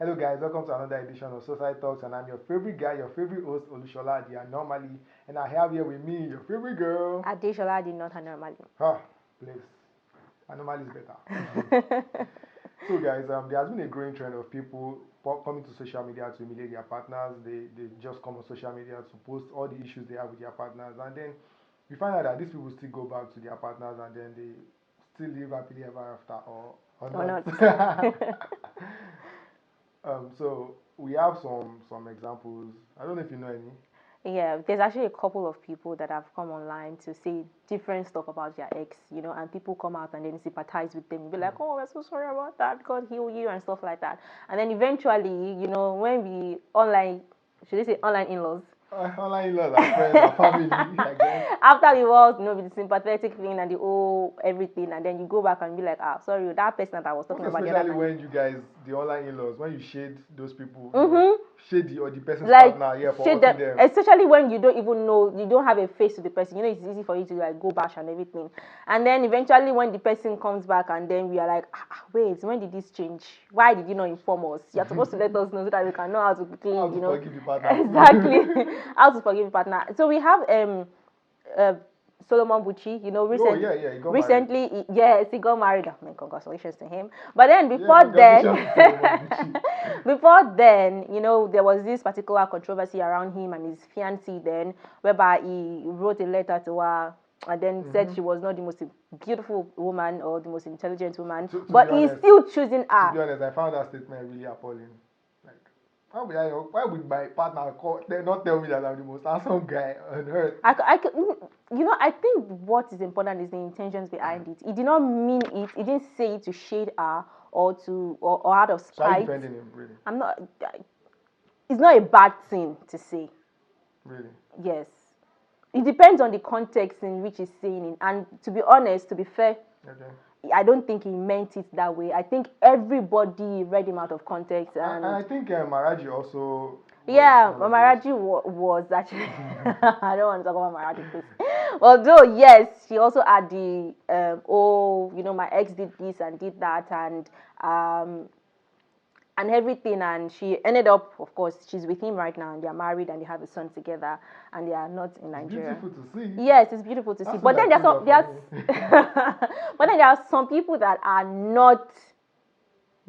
Hello guys, welcome to another edition of Socie-Talks, and I'm your favorite guy, your favorite host, Olushola Normally, and I have here with me your favorite girl. Adeshola did not normally. Please. Anomaly is better. So guys, there has been a growing trend of people coming to social media to humiliate their partners. They just come on social media to post all the issues they have with their partners, and then we find out that these people still go back to their partners, and then they still live happily ever after, or not. So we have some examples. I don't know if you know any. Yeah, there's actually a couple of people that have come online to say different stuff about their ex, and people come out and then sympathize with them, be like, oh, we're so sorry about that, God heal you, and stuff like that. And then eventually, when we online, should I say online in-laws? Online in-laws are friends and family, I guess. After the world, with the sympathetic thing and the whole everything, and then you go back and be like, sorry, that person that I was talking about the other Especially time. when you guys, the online in-laws, when you shade those people, shade the person's like partner, for shade hurting them. Especially when you don't even know, you don't have a face to the person. It's easy for you to like go bash and everything. And then eventually when the person comes back and then we are like, wait, when did this change? Why did you not inform us? You're supposed to let us know so that we can know how to quickly, forgive the partner. Exactly. How to forgive the partner. So we have Solomon Buchi, he got recently, married. Yes, he got married. Oh, man, congratulations to him. But then before before then, there was this particular controversy around him and his fiancée then, whereby he wrote a letter to her and then said she was not the most beautiful woman or the most intelligent woman, but he's still choosing her. To be honest, I found that statement really appalling. Why would my partner not tell me that I'm the most handsome guy on earth? I think what is important is the intentions behind it. He did not mean it. He didn't say it to shade her or out of spite. So are you defending him, really? I'm not. It's not a bad thing to say. Really? Yes. It depends on the context in which he's saying it. And to be honest, to be fair, I don't think he meant it that way. I think everybody read him out of context. And I think Maraji also. Maraji was actually. I don't want to talk about Maraji, please. Although, yes, she also had the, my ex did this and did that and everything. And she ended up, of course, she's with him right now and they're married and they have a son together and they are not in Nigeria. It's beautiful to see. Yes, it's beautiful to see. But then but then there are some people that are not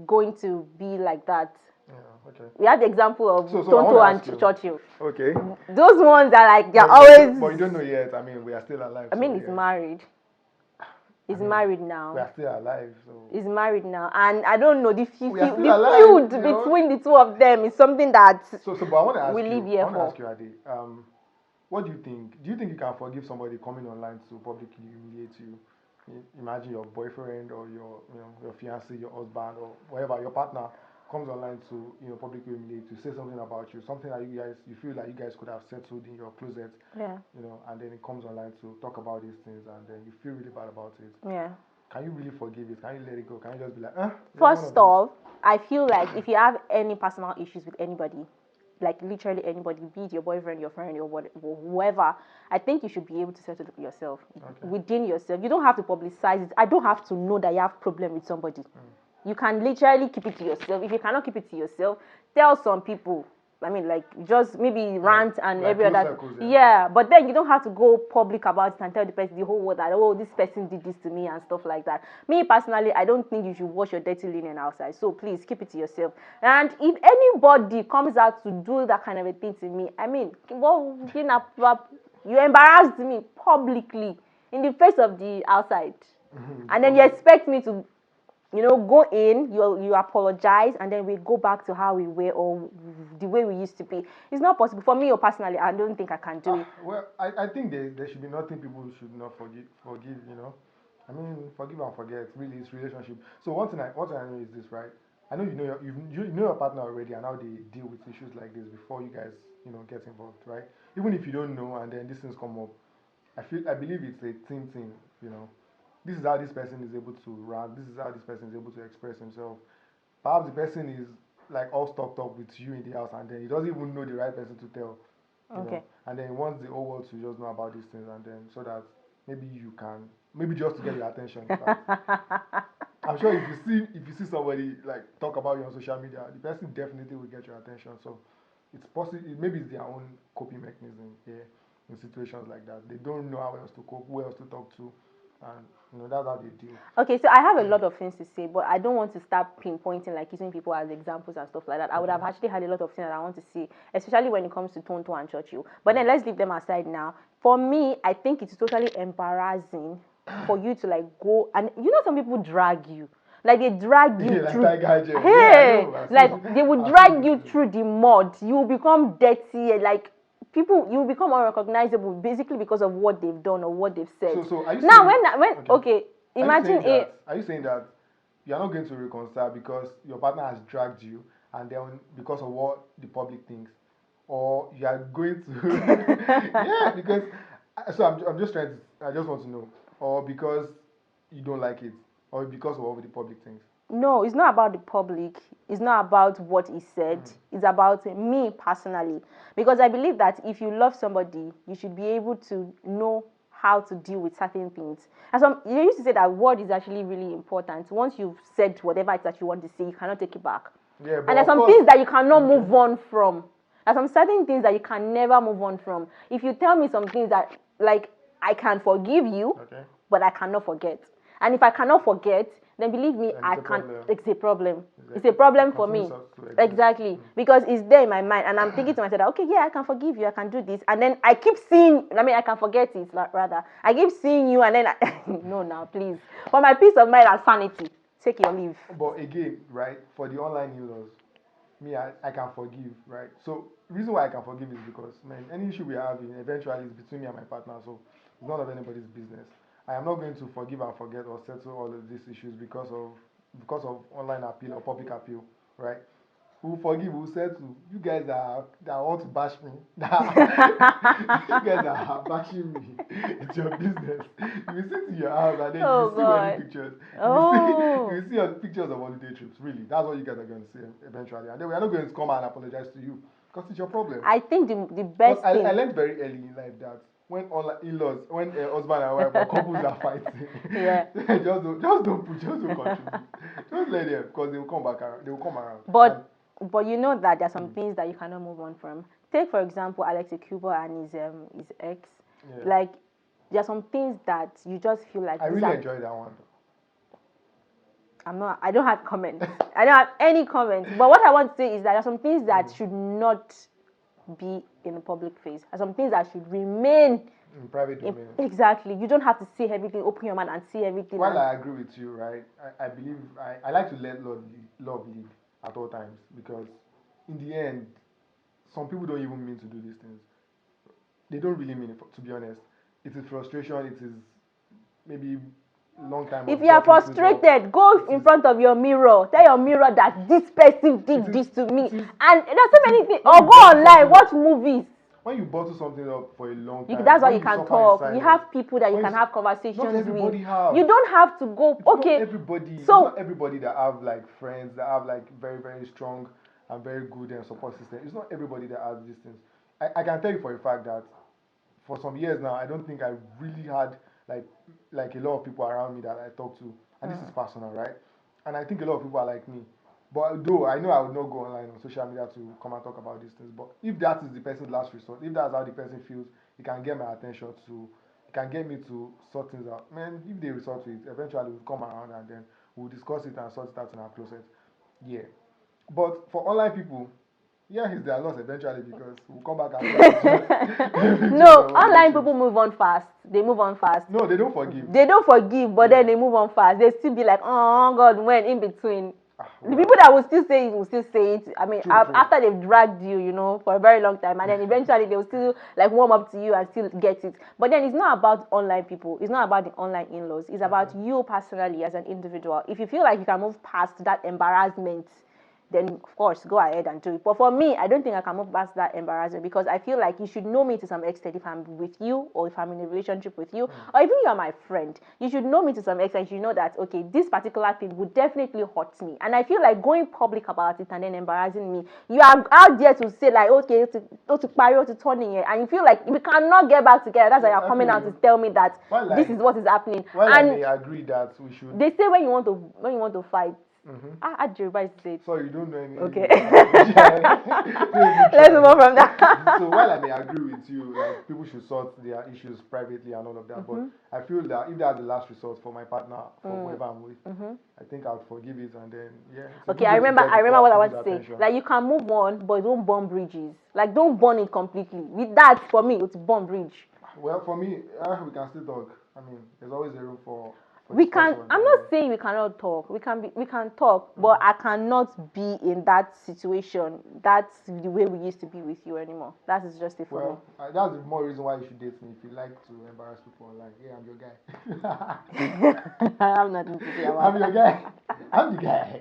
going to be like that. Yeah, okay. We have the example of Tonto and Churchill. Okay. Those ones are like, they're always... But you don't know yet. I mean, we are still alive. He's married. He's married now. We are still alive. So. He's married now. And I don't know, the feud between the two of them is something that but I want to ask we live here for. I want to ask you, Ade, what do you think? Do you think you can forgive somebody coming online to publicly humiliate you? Imagine your boyfriend or your fiancé, your husband, or whatever, your partner comes online to publicly humiliate you, say something about you, something that you feel like you guys could have settled in your closet, and then it comes online to talk about these things, and then you feel really bad about it. Yeah. Can you really forgive it? Can you let it go? Can you just be like, First off, I feel like if you have any personal issues with anybody, like literally anybody, be it your boyfriend, your friend, or whoever, I think you should be able to settle it yourself, within yourself. You don't have to publicize it. I don't have to know that you have a problem with somebody. You can literally keep it to yourself. If you cannot keep it to yourself, tell some people. I mean, like, just maybe rant and every other. Yeah, but then you don't have to go public about it and tell the whole world that, oh, this person did this to me and stuff like that. Me, personally, I don't think you should wash your dirty linen outside. So please, keep it to yourself. And if anybody comes out to do that kind of a thing to me, I mean, well, you embarrassed me publicly in the face of the outside. And then you expect me to go in, you apologize, and then we go back to how we were or the way we used to be. It's not possible. For me, or personally, I don't think I can do it. Well, I think there should be nothing people should not forgive, I mean, forgive and forget, really, it's relationship. So one thing I know is this, right? I know you know your partner already and how they deal with issues like this before you guys, get involved, right? Even if you don't know and then these things come up, I believe it's a team thing, This is how this person is able to rant. This is how this person is able to express himself. Perhaps the person is like all stocked up with you in the house, and then he doesn't even know the right person to tell. You know? And then he wants the whole world to just know about these things, and then so that maybe you can, maybe just to get your attention. I'm sure if you see somebody like talk about you on social media, the person definitely will get your attention. So it's possible. Maybe it's their own coping mechanism here in situations like that. They don't know how else to cope, who else to talk to, and that's how they deal. Okay, so I have a lot of things to say, but I don't want to start pinpointing, like using people as examples and stuff like that. I would have actually had a lot of things that I want to say, especially when it comes to Tonto and Churchill. But then let's leave them aside now. For me, I think it's totally embarrassing for you to like go and some people drag you. Like they drag you Like through. Tiger Jet. Yeah, I Hey, know. like they will I've drag seen you it. through the mud. You will become dirty. Like people, you will become unrecognizable basically because of what they've done or what they've said. So are you Now, saying when okay, imagine it. are you saying that you're not going to reconcile because your partner has dragged you and then because of what the public thinks, or you are going to yeah, because so I'm just trying to I just want to know, or because you don't like it, or because of what the public thinks. No, it's not about the public. It's not about what he said. It's about me personally. Because I believe that if you love somebody, you should be able to know how to deal with certain things. And some you used to say that word is actually really important. Once you've said whatever it is that you want to say, you cannot take it back. Yeah, And but there's of some course, things that you cannot move on from. There's some certain things that you can never move on from. If you tell me some things that like I can forgive you, okay, but I cannot forget. And if I cannot forget, then believe me, then I it's a can't. problem. It's a problem. It's a Exactly. problem It for continues me. to exist. Exactly. Because it's there in my mind. And I'm thinking to myself, okay, yeah, I can forgive you. I can do this. And then I keep seeing, I can forget it, rather. I keep seeing you and then, no, now, please. For my peace of mind and sanity, take your leave. But again, right, for the online in-laws, me, I can forgive, right? So the reason why I can forgive is because, man, any issue we are having eventually is between me and my partner, so it's none of anybody's business. I am not going to forgive and forget or settle all of these issues because of online appeal or public appeal, right? Who forgive, who settle. You guys that want to bash me, you guys are bashing me. It's your business. You will sit in your house and then you Oh, will see wedding God. pictures. Oh. You will see your pictures of holiday trips. Really, that's what you guys are going to see eventually. And then we are not going to come and apologize to you because it's your problem. I think the Because best I thing. learned very early in life that when all in-laws, when husband and wife or couples are fighting, Yeah. just don't contribute. Just let them because they will come back around. They will come around. And But you know that there are some things that you cannot move on from. Take for example Alex Cuba and his ex. yeah, Like there are some things that you just feel like I these really are. enjoyed that one. I don't have comments. I don't have any comments. But what I want to say is that there are some things that should not be in the public face. There are some things that should remain In private domain. exactly. You don't have to see everything. Open your mouth and see everything. While I agree with you, right, I believe I like to let love lead at all times because in the end, some people don't even mean to do these things. They don't really mean it, to be honest. It is frustration, it is maybe long time If of you are bottling things up. frustrated, go It in is front of your mirror. Tell your mirror that this person it did is this to me. it is And there's so it many is things. when Or you go bottle online, something watch up movies. when you bottle something up for a long time, That's why when you you can suffer in talk. You silence, have people that you when can you, have not conversations with. everybody have. You don't have to go. It's not Okay, everybody. It's so not everybody that have like friends that have like very very strong and very good and support system. It's not everybody that has these things. I can tell you for a fact that for some years now, I don't think I really had like like a lot of people around me that I talk to, and this is personal, right? And I think a lot of people are like me. But though I know I would not go online on social media to come and talk about these things, but if that is the person's last resort, if that's how the person feels, it can get my attention to, it can get me to sort things out. Man, if they resort to it, eventually we'll come around and then we'll discuss it and sort it out in our closet. Yeah. But for online people, yeah, it's their loss eventually because we'll come back and no, pictures of holiday online trips. people move on fast. They move on fast. No, they don't forgive. They don't forgive, but Yeah. then they move on fast. They still be like, oh God, when in between. The Well, people that will still say it will still say it. I mean, true, true. after they've dragged you, for a very long time, and then eventually they'll still like warm up to you and still get it. But then it's not about online people. It's not about the online in-laws. It's about you personally as an individual. If you feel like you can move past that embarrassment, then of course go ahead and do it. But for me, I don't think I can move past that embarrassment, because I feel like you should know me to some extent if I'm with you, or if I'm in a relationship with you, or even you're my friend. You should know me to some extent. You know that, okay, this particular thing would definitely hurt me. And I feel like going public about it and then embarrassing me, you are out there to say like, okay, to parry, to turning it, and you feel like we cannot get back together. That's why you're coming out to tell me that this is what is happening. Well, and I may agree that we should. they say when you want to fight. Yoruba say it. So you don't know anything. Okay. Let's move on from that. So while I may agree with you, like people should sort their issues privately and all of that, but I feel that if that's the last resort for my partner, for whoever I'm with, I think I'll forgive it, and then Okay, I remember what I want to say. Like, you can move on, but don't burn bridges. Like, don't burn it completely. With that, for me, it's burn bridge. Well, for me, we can still talk. I mean, there's always a room for we can. I'm not saying we cannot talk. We can talk, but I cannot be in that situation. That's the way we used to be with you anymore. That is just it for me. That's the more reason why you should date me. If you like to embarrass people online, yeah, I'm your guy. I have nothing to say about I'm your guy. I'm the guy.